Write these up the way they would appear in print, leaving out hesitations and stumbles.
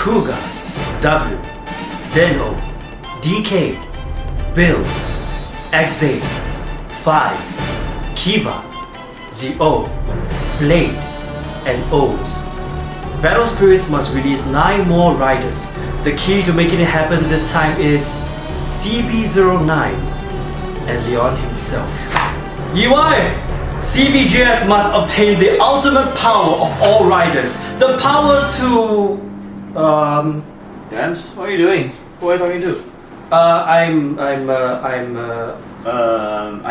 Kuga, W, Deno, DK, Bill, Exade, Fives, Kiva, ZO, Blade, and O's. Battle Spirits must release 9 more riders. The key to making it happen this time is CB09 and Leon himself. Iwae! CVGS must obtain the ultimate power of all riders. The power to... Dams, what are you doing? Who are you talking to? I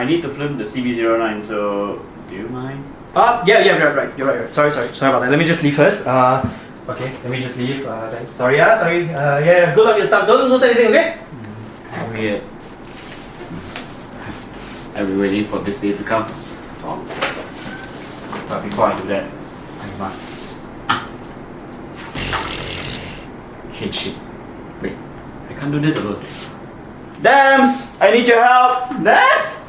need to film the CB09, so do you mind? Yeah, right. You're right. Sorry about that. Let me just leave first. Okay, let me just leave. Thanks. Sorry. Yeah, good luck your stuff. Don't lose anything, okay? Weird. I've been waiting for this day to come, Tom. But before I do that, I must... Hate shit. Wait, I can't do this alone. Dams! I need your help! Dams!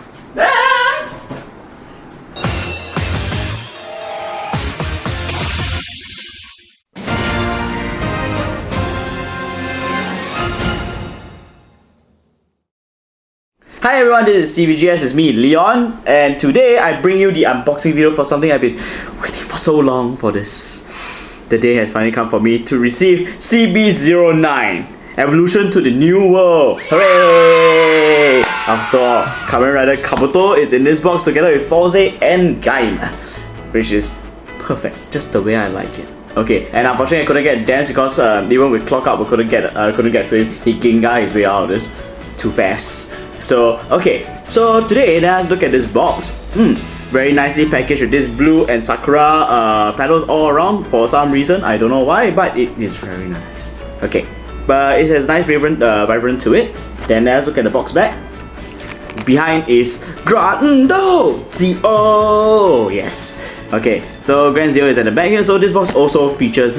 Hi everyone, this is CVGS, it's me, Leon, and today I bring you the unboxing video for something I've been waiting for so long for this. The day has finally come for me to receive CB09, Evolution to the New World. Hooray! After all, Kamen Rider Kabuto is in this box together with Forze and Gaim, which is perfect, just the way I like it. Okay, and unfortunately I couldn't get Dance because even with Clock Up I couldn't get to him. He Ginga his way out of this too fast. So, okay, so today let's look at this box. Very nicely packaged with this blue and sakura petals all around for some reason. I don't know why, but it is very nice. Okay, but it has nice vibrant to it. Then let's look at the box back. Behind is Grando Zio. Yes. Okay, so Grand Zio is at the back here. So this box also features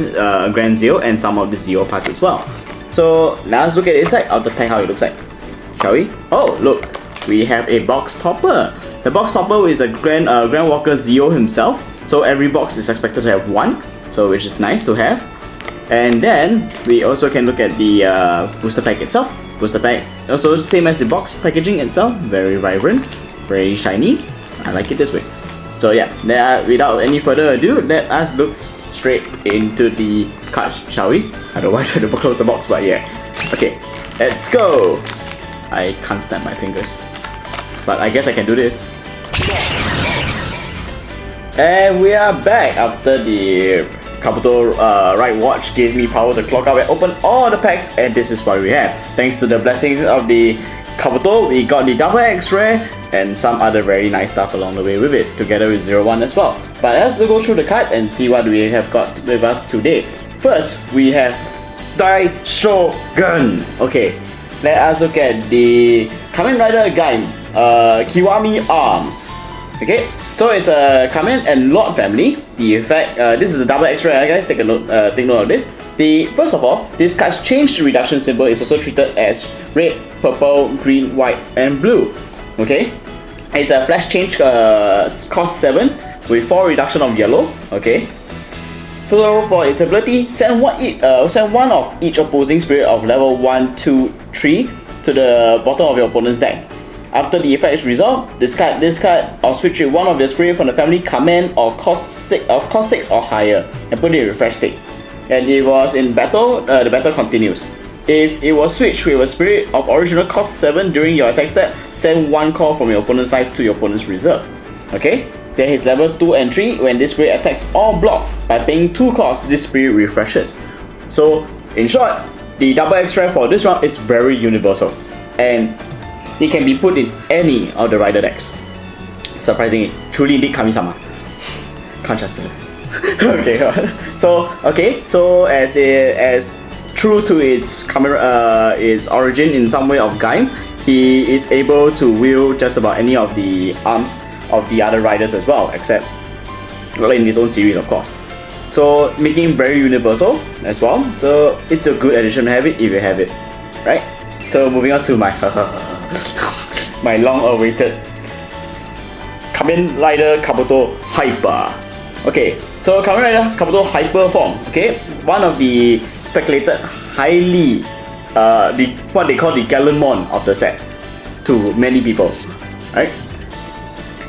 Grand Zio and some of the Zio parts as well. So now let's look at the inside of the pack, how it looks like. Shall we? Oh, look, we have a box topper. The box topper is a Grand Walker Zio himself. So every box is expected to have one, so which is nice to have. And then we also can look at the booster pack itself. Booster pack also same as the box packaging itself. Very vibrant, very shiny. I like it this way. So yeah, without any further ado, let us look straight into the cards, shall we? I don't want to try to close the box, but yeah. Okay, let's go. I can't snap my fingers, but I guess I can do this. And we are back after the Kabuto right watch gave me power to clock up and open all the packs, and this is what we have. Thanks to the blessings of the Kabuto, we got the double X-ray and some other very nice stuff along the way with it, together with 01 as well. But let's go through the cards and see what we have got with us today. First, we have Dai Shogun. Okay. Let us look at the Kamen Rider Gaim, Kiwami Arms. Okay, so it's a Kamen and Lord family. The effect, this is a double X-ray, guys. Take note of this. First of all, this card's change reduction symbol is also treated as red, purple, green, white, and blue. Okay, it's a flash change, cost 7 with 4 reduction of yellow. Okay. So for its ability, send one of each opposing spirit of level 1, 2, 3 to the bottom of your opponent's deck. After the effect is resolved, discard this card or switch with one of your spirit from the family Kamen or cost 6 or higher and put it in refresh state. And it was in battle, the battle continues. If it was switched with a spirit of original cost 7 during your attack step, send one call from your opponent's life to your opponent's reserve. Okay? Then his level 2 and 3, when this spirit attacks all blocked, by paying 2 costs, this spirit refreshes. So, in short, the double X-ray for this round is very universal, and it can be put in any of the rider decks. Surprisingly, truly indeed Kami-sama. Can't trust it. So as true to its origin in some way of Gaim, he is able to wield just about any of the arms of the other riders as well, except in his own series, of course. So making him very universal as well. So it's a good addition to have it if you have it, right? So moving on to my my long-awaited Kamen Rider Kabuto Hyper. Okay, so Kamen Rider Kabuto Hyper Form. Okay, one of the speculated highly what they call the Gallemon of the set to many people, right?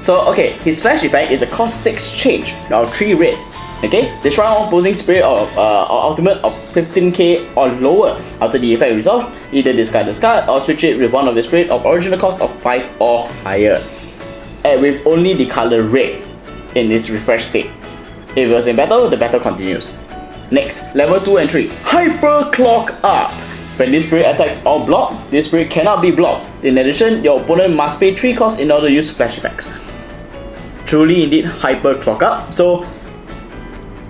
So okay, his flash effect is a cost 6 change, now 3 red. Okay, destroy all opposing spirit or ultimate of 15k or lower. After the effect resolves, either discard this card or switch it with one of the spirit of original cost of 5 or higher, and with only the color red in its refresh state. If it was in battle, the battle continues. Next, level 2 and 3, Hyper Clock Up. When this spirit attacks or block, this spirit cannot be blocked. In addition, your opponent must pay 3 costs in order to use flash effects. Truly indeed Hyper Clock Up. So,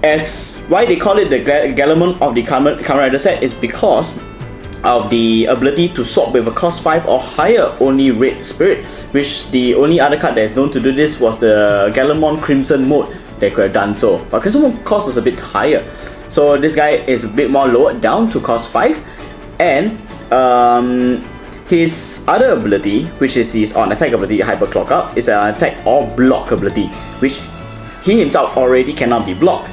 as why they call it the Gallemon of the Kamen Rider set is because of the ability to swap with a cost 5 or higher only red spirit, which the only other card that is known to do this was the Gallemon Crimson mode. They could have done so, but Crimson mode cost is a bit higher, so this guy is a bit more lowered down to cost 5, and his other ability, which is his on attack ability, Hyper Clock Up, is an attack or block ability, which he himself already cannot be blocked.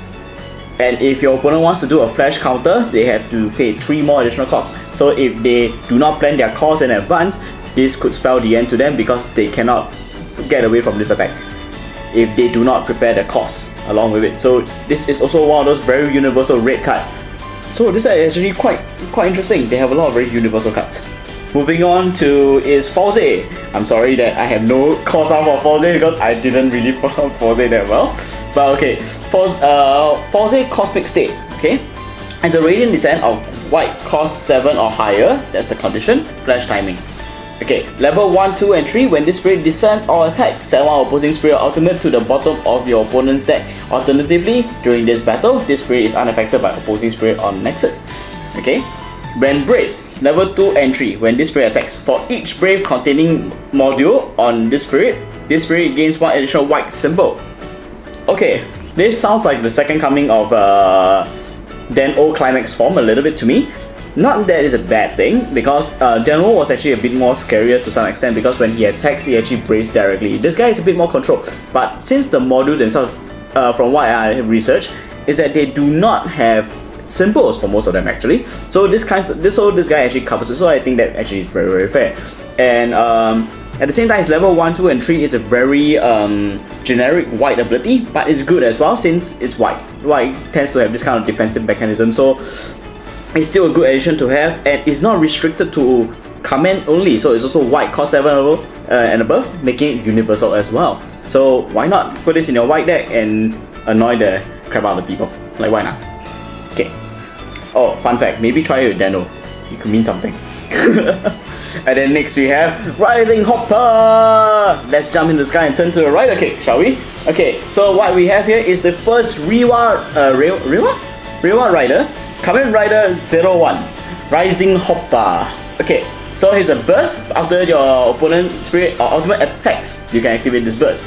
And if your opponent wants to do a flash counter, they have to pay 3 more additional costs. So if they do not plan their costs in advance, this could spell the end to them because they cannot get away from this attack if they do not prepare the costs along with it. So this is also one of those very universal red card. So this is actually quite interesting. They have a lot of very universal cards. Moving on to is Forze. I'm sorry that I have no cost out for Forze because I didn't really follow Forze that well. But okay, Forze Cosmic State. Okay, it's a Radiant Descent of white, cost 7 or higher. That's the condition. Flash timing. Okay, level 1, 2, and 3. When this spirit descends or attacks, send one opposing spirit ultimate to the bottom of your opponent's deck. Alternatively, during this battle, this spirit is unaffected by opposing spirit on Nexus. Okay, Brand Braid. Level 2 and 3. When this spirit attacks, for each brave containing module on this spirit gains 1 additional white symbol. Okay, this sounds like the second coming of Den-O Climax form a little bit to me. Not that it's a bad thing, because Den-O was actually a bit more scarier to some extent, because when he attacks, he actually braves directly. This guy is a bit more controlled, but since the modules themselves, from what I have researched, is that they do not have symbols for most of them actually. So this guy actually covers it. So I think that actually is very, very fair. And at the same time, his level 1, 2, and 3 is a very generic white ability, but it's good as well since it's white. White tends to have this kind of defensive mechanism, so it's still a good addition to have, and it's not restricted to Kamen only. So it's also white, cost 7 and above, making it universal as well. So why not put this in your white deck and annoy the crap out of the people? Like, why not? Okay. Oh, fun fact, maybe try it with Den-O. It could mean something. And then next we have Rising Hopper! Let's jump into the sky and turn to the right, okay, shall we? Okay, so what we have here is the first Reiwa Rider, Kamen Rider 01, Rising Hopper. Okay, so here's a burst. After your opponent spirit or ultimate attacks, you can activate this burst.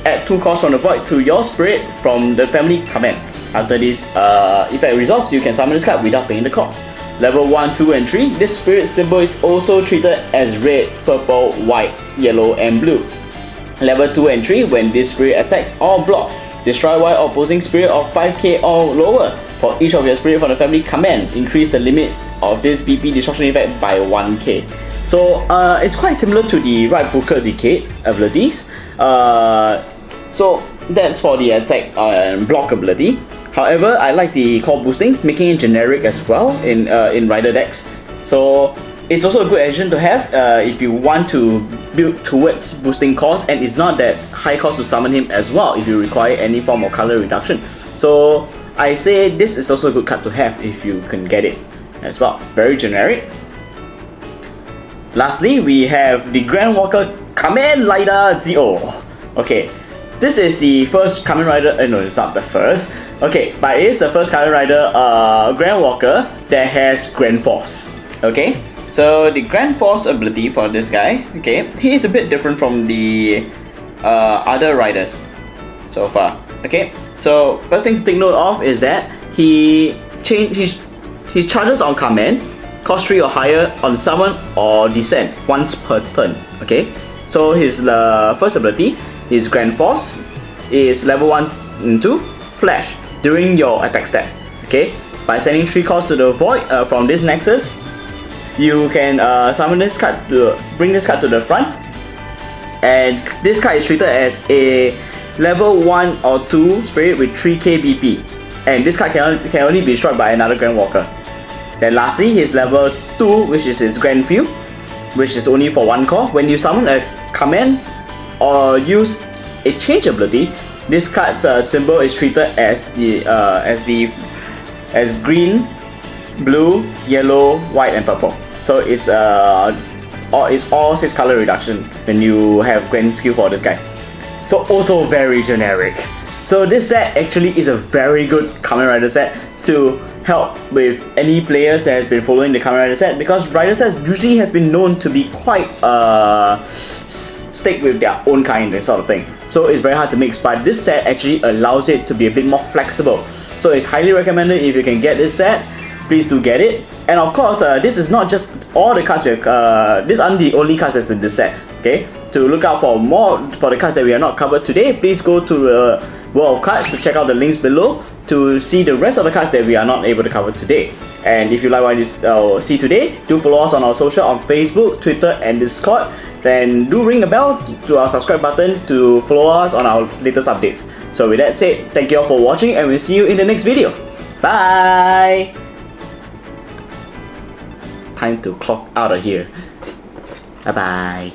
Add 2 costs from the void to your spirit from the family Kamen. After this effect resolves, you can summon this card without paying the cost. Level 1, 2, and 3, this spirit symbol is also treated as red, purple, white, yellow, and blue. Level 2 and 3, when this spirit attacks or block, destroy one opposing spirit of 5k or lower. For each of your spirit from the family Kamen, increase the limit of this BP destruction effect by 1k. So it's quite similar to the Right Booker Decade abilities. So that's for the attack and block ability. However, I like the core boosting, making it generic as well in rider decks. So it's also a good addition to have if you want to build towards boosting cost, and it's not that high cost to summon him as well if you require any form of color reduction. So I say this is also a good card to have if you can get it as well. Very generic. Lastly, we have the Grand Walker Kamen Rider Zio. Okay, this is the first Kamen Rider. No, it's not the first. Okay, but it is the first Kamen Rider Grand Walker that has Grand Force. Okay, so the Grand Force ability for this guy, okay, he is a bit different from the other riders so far. Okay, so first thing to take note of is that he charges on Kamen, cost 3 or higher on summon or descent once per turn. Okay, so his first ability, his Grand Force, is level 1 and 2. flash during your attack step. Okay, by sending 3 calls to the void from this nexus, you can summon this card to bring this card to the front, and this card is treated as a level 1 or 2 spirit with 3k BP, and this card can only be destroyed by another Grand Walker. Then lastly, his level 2, which is his Grand Field, which is only for 1 call. When you summon a command or use a change ability, this card's symbol is treated as green, blue, yellow, white, and purple. So it's all 6 color reduction when you have grand skill for this guy. So also very generic. So this set actually is a very good Kamen Rider set to help with any players that has been following the Kamen Rider set, because Rider sets usually has been known to be quite stick with their own kind and sort of thing. So it's very hard to mix, but this set actually allows it to be a bit more flexible. So it's highly recommended. If you can get this set, please do get it. And of course, this is not just all the cards we have, these aren't the only cards that's in this set. Okay, to look out for more for the cards that we are not covered today, please go to the World of Cards to check out the links below to see the rest of the cards that we are not able to cover today. And if you like what you see today, do follow us on our social on Facebook, Twitter, and Discord. Then do ring the bell to our subscribe button to follow us on our latest updates. So with that said, thank you all for watching, and we'll see you in the next video. Bye! Time to clock out of here. Bye bye.